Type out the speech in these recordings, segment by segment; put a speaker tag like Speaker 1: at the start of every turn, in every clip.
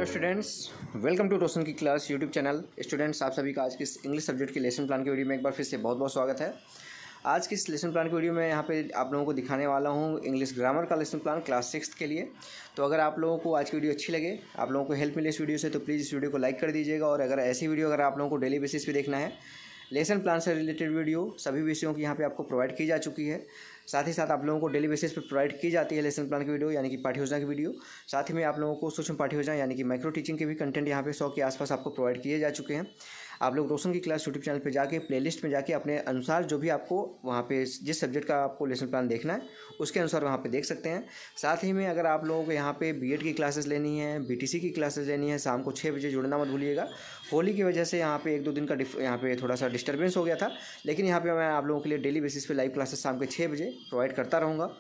Speaker 1: Students, welcome to रोशन की class YouTube channel. Students, आप सभी का आज की इंग्लिश सब्जेक्ट के लेसन प्लान की वीडियो में एक बार फिर से बहुत बहुत स्वागत है। आज की इस लेसन प्लान की वीडियो में यहाँ पे आप लोगों को दिखाने वाला हूँ इंग्लिश ग्रामर का लेसन प्लान क्लास 6 के लिए। तो अगर आप लोगों को आज की वीडियो अच्छी लगे, आप लोगों को हेल्प मिले इस वीडियो से, तो प्लीज़ इस वीडियो को लाइक कर दीजिएगा। और अगर ऐसी वीडियो अगर आप लोगों को डेली बेसिस पे देखना है, लेसन प्लान से रिलेटेड वीडियो सभी विषयों की यहाँ पे आपको प्रोवाइड की जा चुकी है। साथ ही साथ आप लोगों को डेली बेसिस पे प्रोवाइड की जाती है लेसन प्लान की वीडियो, यानी कि पाठ्य की वीडियो। साथ ही में आप लोगों को सूक्ष्म पाठ्य यानी कि माइक्रो टीचिंग के भी कंटेंट यहाँ पे 100 के आसपास आपको प्रोवाइड किए जा चुके हैं। आप लोग रोशन की क्लास यूट्यूब चैनल पे जाके प्लेलिस्ट में जाके अपने अनुसार जो भी आपको वहाँ पे जिस सब्जेक्ट का आपको लेसन प्लान देखना है उसके अनुसार वहाँ पे देख सकते हैं। साथ ही में अगर आप लोगों को यहाँ पे बीएड की क्लासेस लेनी है, बीटीसी की क्लासेस लेनी है, शाम को 6 बजे जुड़ना मत भूलिएगा। होली की वजह से यहाँ पे 1-2 दिन का यहाँ पे थोड़ा सा डिस्टर्बेंस हो गया था, लेकिन यहाँ पे मैं आप लोगों के लिए डेली बेसिस पे लाइव क्लासेस शाम के 6 बजे प्रोवाइड करता रहूँगा।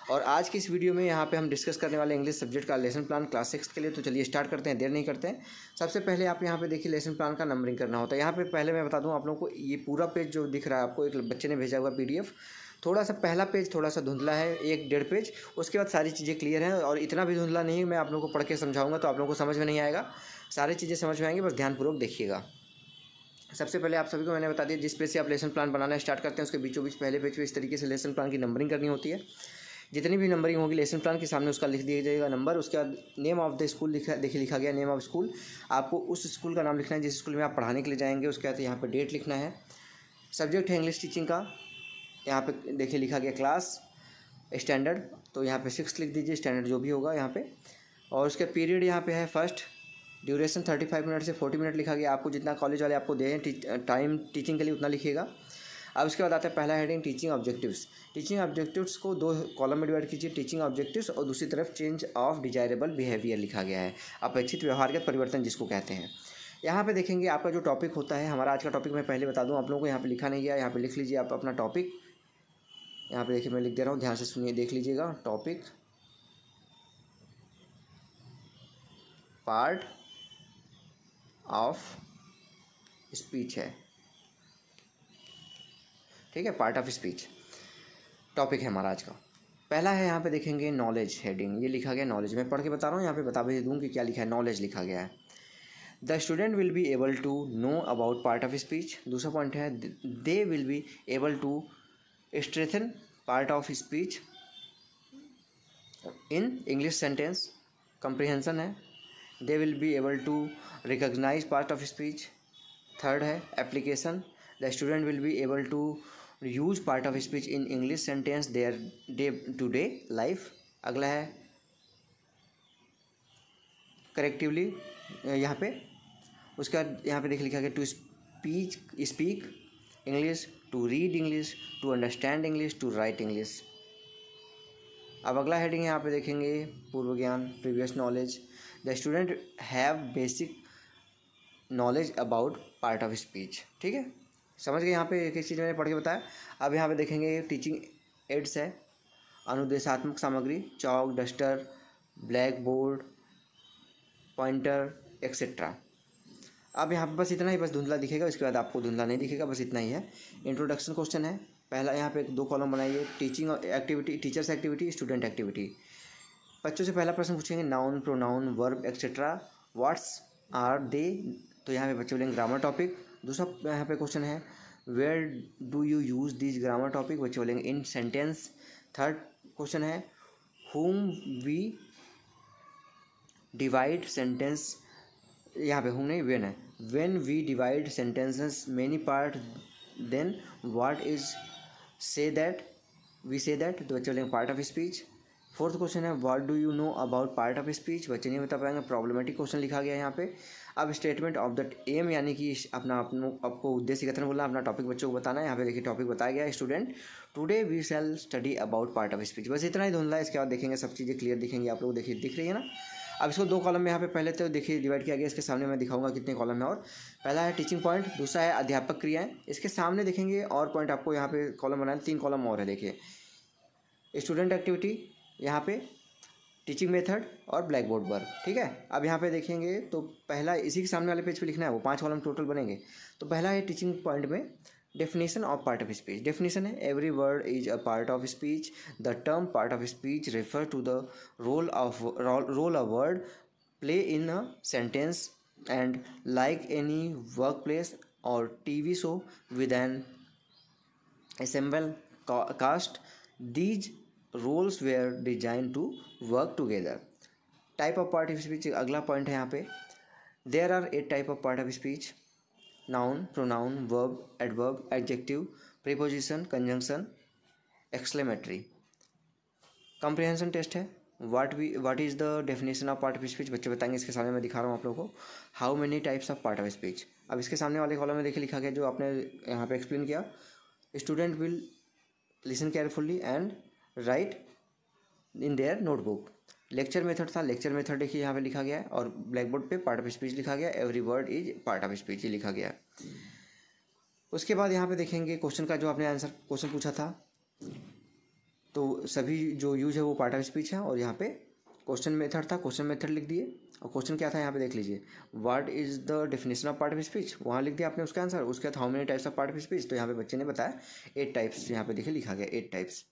Speaker 1: और आज की इस वीडियो में यहाँ पे हम डिस्कस करने वाले इंग्लिश सब्जेक्ट का लेसन प्लान क्लास 6 के लिए। तो चलिए स्टार्ट करते हैं, देर नहीं करते हैं। सबसे पहले आप यहाँ पे देखिए लेसन प्लान का नंबरिंग करना होता है। यहाँ पे पहले मैं बता दूँ आप लोगों को, ये पूरा पेज जो दिख रहा है आपको, एक बच्चे ने भेजा हुआ PDF, थोड़ा सा पहला पेज थोड़ा सा धुंधला है, 1-1.5 पेज। उसके बाद सारी चीज़ें क्लियर हैं, और इतना भी धुंधला नहीं, मैं आप लोगों को पढ़ के समझाऊँगा तो आप लोगों को समझ में नहीं आएगा, सारी चीज़ें समझ में आएंगी, बस ध्यानपूर्वक देखिएगा। सबसे पहले आप सभी को मैंने बता दिया, जिस पेज से आप लेसन प्लान बनाना स्टार्ट करते हैं उसके बीचों बीच पहले पेज पे इस तरीके से लेसन प्लान की नंबरिंग करनी होती है। जितनी भी नंबरिंग होगी लेसन प्लान के सामने उसका लिख दिया जाएगा नंबर। उसके बाद नेम ऑफ द स्कूल लिखा गया, नेम ऑफ स्कूल। आपको उस स्कूल का नाम लिखना है जिस स्कूल में आप पढ़ाने के लिए जाएंगे। उसके बाद यहाँ पे डेट लिखना है। सब्जेक्ट है इंग्लिश टीचिंग का, यहाँ पे देखिए लिखा गया क्लास स्टैंडर्ड, तो यहाँ पे 6 लिख दीजिए, स्टैंडर्ड जो भी होगा यहाँ पे। और उसके पीरियड यहाँ पे है फर्स्ट, ड्यूरेशन 35 मिनट से 40 मिनट लिखा गया। आपको जितना कॉलेज वाले आपको दें टाइम टीचिंग के लिए उतना लिखिएगा। अब उसके बाद आता है पहला heading teaching objectives. Teaching objectives को 2 कॉलम में डिवाइड कीजिए, टीचिंग ऑब्जेक्टिव्स, और दूसरी तरफ चेंज ऑफ डिजायरेबल बिहेवियर लिखा गया है, अपेक्षित व्यवहारगत परिवर्तन जिसको कहते हैं। यहाँ पे देखेंगे आपका जो टॉपिक होता है, हमारा आज का टॉपिक मैं पहले बता दूँ आप लोगों को, यहाँ पे लिखा नहीं गया, यहाँ पे लिख लीजिए आप अपना टॉपिक। यहाँ पे देखिए मैं लिख दे रहा हूँ, ध्यान से सुनिए, देख लीजिएगा। टॉपिक पार्ट ऑफ स्पीच है, ठीक है, पार्ट ऑफ स्पीच टॉपिक है हमारा आज का। पहला है यहाँ पे देखेंगे नॉलेज हेडिंग, ये लिखा गया नॉलेज। मैं पढ़ के बता रहा हूँ, यहाँ पे बता भी दूँ कि क्या लिखा है। नॉलेज लिखा गया है, the student will be able to know about part of speech. दूसरा पॉइंट है they will be able to strengthen part of speech in English sentence. Comprehension है, they will be able to recognise part of speech. Third है application, the student will be able to use part of speech in English sentence their day to day life. अगला है करेक्टिवली यहाँ पे। उसके बाद यहाँ पे देख लिखा गया to speak English, to read English, to understand English, to write English. अब अगला हेडिंग यहाँ पे देखेंगे पूर्व ज्ञान, previous knowledge. The student have basic knowledge about part of speech, ठीक है, समझ गए। यहाँ पे एक एक चीज़ मैंने पढ़ के बताया। अब यहाँ पे देखेंगे टीचिंग एड्स है, अनुदेशात्मक सामग्री, chalk, duster, black board, pointer etcetera. अब यहाँ पे बस इतना ही, बस धुंधला दिखेगा, इसके बाद आपको धुंधला नहीं दिखेगा, बस इतना ही है। इंट्रोडक्शन क्वेश्चन है पहला, यहाँ पे 2 कॉलम बनाइए, teaching activity, teachers activity, student activity. बच्चों से पहला प्रश्न पूछेंगे noun, pronoun, verb etcetera, what's are they, तो यहाँ पे बच्चे बोलेंगे ग्रामर टॉपिक। दूसरा यहाँ पे क्वेश्चन है where do you use this grammar topic, बच्चे बोलेंगे इन सेंटेंस। थर्ड क्वेश्चन है whom वी डिवाइड सेंटेंस, यहाँ पे whom नहीं when है, when we divide sentences many part then what is say that, we say that, तो बच्चे बोलेंगे part of speech. Fourth question है what do you know about part of speech, बच्चे नहीं बता पाएंगे, प्रॉब्लमेटिक क्वेश्चन लिखा गया है यहाँ पे। अब स्टेटमेंट ऑफ द एम, यानी कि आपको उद्देश्य कथन बोलना, अपना टॉपिक बच्चों को बताना है। यहाँ पे देखिए टॉपिक बताया गया है student today we shall study about part of speech, बस इतना ही धुंधला है। इसके बाद देखेंगे सब चीज़ें क्लियर दिखेंगी आप लोग, देखिए दिख रही है ना। अब इसको 2 कॉलम में यहाँ पे पहले तो देखिए डिवाइड किया गया, इसके सामने मैं दिखाऊंगा कितने कॉलम है। और पहला है टीचिंग पॉइंट, दूसरा है अध्यापक क्रियाएं, इसके सामने देखेंगे और पॉइंट आपको यहाँ पे कॉलम बनाए, 3 कॉलम और है। देखिए स्टूडेंट एक्टिविटी, यहाँ पे टीचिंग मेथड और ब्लैक बोर्ड वर्क, ठीक है। अब यहाँ पे देखेंगे तो पहला इसी के सामने वाले पेज पे लिखना है, वो 5 कॉलम टोटल बनेंगे। तो पहला है टीचिंग पॉइंट में definition of part of speech. Definition है every word is a part of speech, the term part of speech refer to the role of word play in a sentence and like any work place or TV show with an assemble cast. These roles were designed to work together. Type of part of speech अगला point है यहाँ पे. There are 8 type of part of speech. Noun, pronoun, verb, adverb, adjective, preposition, conjunction, exclamatory. Comprehension test है. What is the definition of part of speech. बच्चे बताएंगे. इसके सामने मैं दिखा रहा हूँ आप लोगों को. How many types of part of speech. अब इसके सामने वाले कॉलम में देखिए लिखा गया जो आपने यहाँ पे एक्सप्लेन किया. Student will listen carefully and right in their notebook. Lecture method था. लेक्चर मेथड देखिए यहाँ पे लिखा गया है और ब्लैक बोर्ड पे पार्ट ऑफ स्पीच लिखा गया. Every word is part of speech ये लिखा गया है. उसके बाद यहाँ पे देखेंगे क्वेश्चन का जो आपने आंसर क्वेश्चन पूछा था तो सभी जो यूज है वो पार्ट ऑफ स्पीच है. और यहाँ पे क्वेश्चन मेथड था. क्वेश्चन मेथड लिख दिए और क्वेश्चन क्या था यहाँ पे देख लीजिए. What is the definition of part of speech वहाँ लिख दिया आपने उसका आंसर. उसके बाद how many types of part of speech तो यहाँ पे बच्चे ने बताया 8 टाइप्स. यहाँ पे देखिए लिखा गया 8 टाइप्स.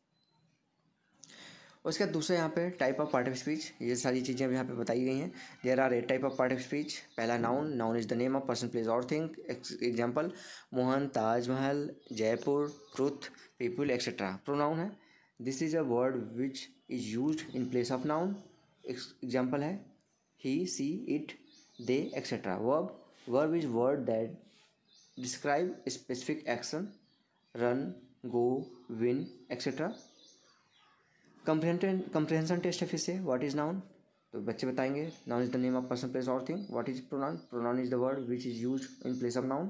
Speaker 1: उसके बाद दूसरा यहाँ पे type of part of speech. ये सारी चीज़ें अब यहाँ पे बताई गई हैं. There are 8 type of part of speech. पहला noun. Noun is the name of person, place और thing. Example Mohan, Taj Mahal, Jaipur, truth, people etcetera. Pronoun है. This is a word which is use in place of noun. Example है he, she, it, they etcetera. Verb. Verb is word that describe specific action. Run, go, win etcetera. Comprehension test है फिर से. What is noun तो बच्चे बताएंगे. Noun is the name of person, place और thing. What is pronoun. Pronoun is the word which is use in place of noun.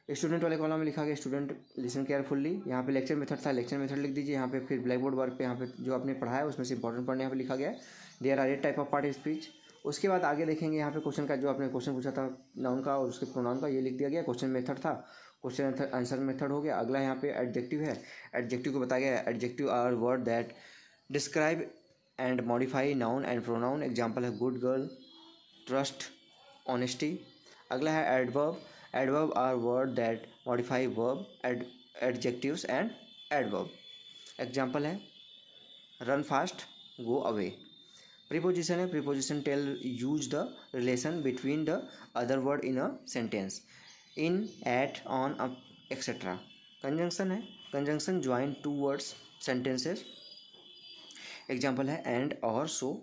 Speaker 1: Student वाले column में लिखा गया स्टूडेंट लिसन केयरफुल्ली. यहाँ पे लेक्चर मेथड था. लेक्चर मेथड लिख दीजिए यहाँ पे. फिर ब्लैक बोर्ड वर्क पे यहाँ पे जो आपने पढ़ा है उसमें से इंपॉर्टेंट पॉइंट यहाँ पे लिखा गया है. There are 8 type of part of speech. उसके बाद आगे देखेंगे यहाँ पे क्वेश्चन का जो आपने क्वेश्चन पूछा था नाउन का और उसके प्रोनाउन का ये लिख दिया गया. क्वेश्चन मेथड था. क्वेश्चन आंसर मेथड हो गया. अगला यहाँ पे एडजेक्टिव है. एडजेक्टिव को बताया गया. Adjective are word that describe and modify noun and pronoun. Example है गुड गर्ल, ट्रस्ट, ऑनेस्टी. अगला है adverb. Adverb are word that modify verb, adjectives and adverb. Example है run fast, go away. Preposition है. Preposition tell us the relation between the other word in a sentence. In, at, on, up etcetera. Conjunction है. Conjunction join 2 words sentences. Example है and, or, so,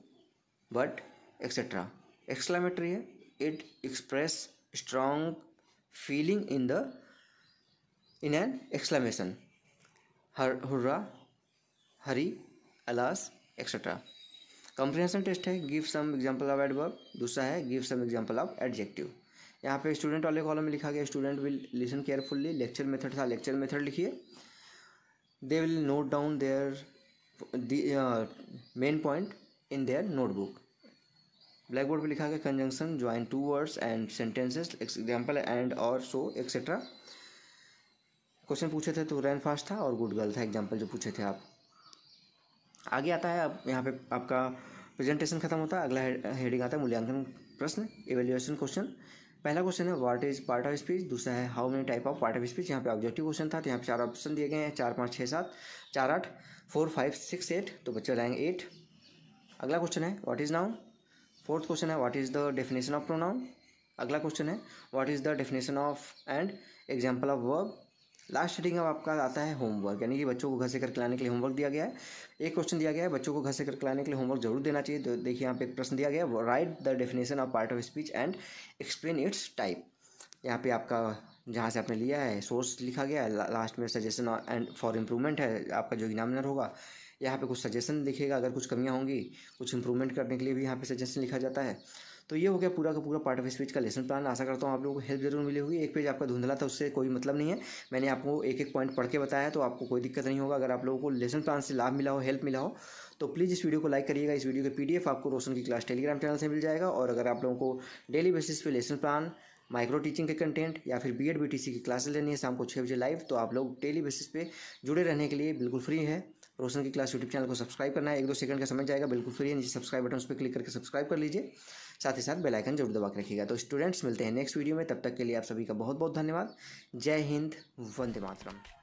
Speaker 1: but etcetera. Exclamatory है. It express strong feeling in an exclamation. Hurrah, hurray, alas etcetera. Comprehension test है. Give some example of adverb. दूसरा है give some example of adjective. यहाँ पे student वाले column में लिखा गया student will listen carefully. Lecture method था. लेक्चर मेथड लिखिए. They will note down their main point in their notebook. Black board पर लिखा गया conjunction join 2 words and sentences. Example and, or, so etcetera. Question पूछे थे तो run fast था और गुड गर्ल था. एग्जाम्पल जो पूछे थे आप. आगे आता है अब यहाँ पे आपका प्रेजेंटेशन खत्म होता है. अगला हेडिंग आता है मूल्यांकन प्रश्न, इवेल्युएशन क्वेश्चन. पहला क्वेश्चन है what is part of speech. दूसरा है how many type of part of speech. यहाँ पे ऑब्जेक्टिव क्वेश्चन था तो यहाँ पे 4 ऑप्शन दिए गए हैं. 4, 5, 6, 7, 4, 8, 4, 5, 6, 8 तो बच्चे बताएंगे 8. अगला क्वेश्चन है what is noun. Fourth question है what is the definition of pronoun. अगला क्वेश्चन है what is the definition of and example of verb. Last heading अब आपका आता है होमवर्क, यानी कि बच्चों को घर से करके लाने के लिए होमवर्क दिया गया है. एक क्वेश्चन दिया गया है बच्चों को घर से करके लाने के लिए होमवर्क जरूर देना चाहिए. तो देखिए यहाँ पे एक प्रश्न दिया गया है right the definition of part of speech and explain it's type. यहाँ पे आपका जहाँ से आपने लिया है सोर्स लिखा गया है. लास्ट में सजेशन एंड फॉर इम्प्रूवमेंट है आपका जो एग्जामिनर होगा. यहाँ पे कुछ सजेशन लिखेगा. अगर कुछ कमियाँ होंगी कुछ इंप्रूवमेंट करने के लिए भी यहाँ पे सजेशन लिखा जाता है. तो ये हो गया पूरा का पूरा पार्ट ऑफ स्पीच का लेसन प्लान. आशा करता हूँ आप लोगों को हेल्प जरूर मिली होगी. एक पेज आपका धुंधला था उससे कोई मतलब नहीं है. मैंने आपको एक एक पॉइंट पढ़ के बताया है तो आपको कोई दिक्कत नहीं होगा. अगर आप लोगों को लेसन प्लान से लाभ मिला हो, हेल्प मिला हो तो प्लीज़ इस वीडियो को लाइक करिएगा. इस वीडियो का PDF आपको रोशन की क्लास टेलीग्राम चैनल से मिल जाएगा. और अगर आप लोगों को डेली बेसिस पे लेसन प्लान, माइक्रो टीचिंग के कंटेंट या फिर BEd BTC की क्लासेस लेनी है शाम को 6 बजे लाइव, तो आप लोग डेली बेसिस पे जुड़े रहने के लिए बिल्कुल फ्री है. रोशन की क्लास यूट्यूब चैनल को सब्सक्राइब करना है. 1-2 सेकंड का समय जाएगा. बिल्कुल फ्री है. नीचे सब्सक्राइब बटन उस पर क्लिक करके सब्सक्राइब कर लीजिए. साथ ही साथ बेल आइकन जरूर दबा के रखिएगा. तो स्टूडेंट्स मिलते हैं नेक्स्ट वीडियो में. तब तक के लिए आप सभी का बहुत बहुत धन्यवाद. जय हिंद, वंदे मातरम.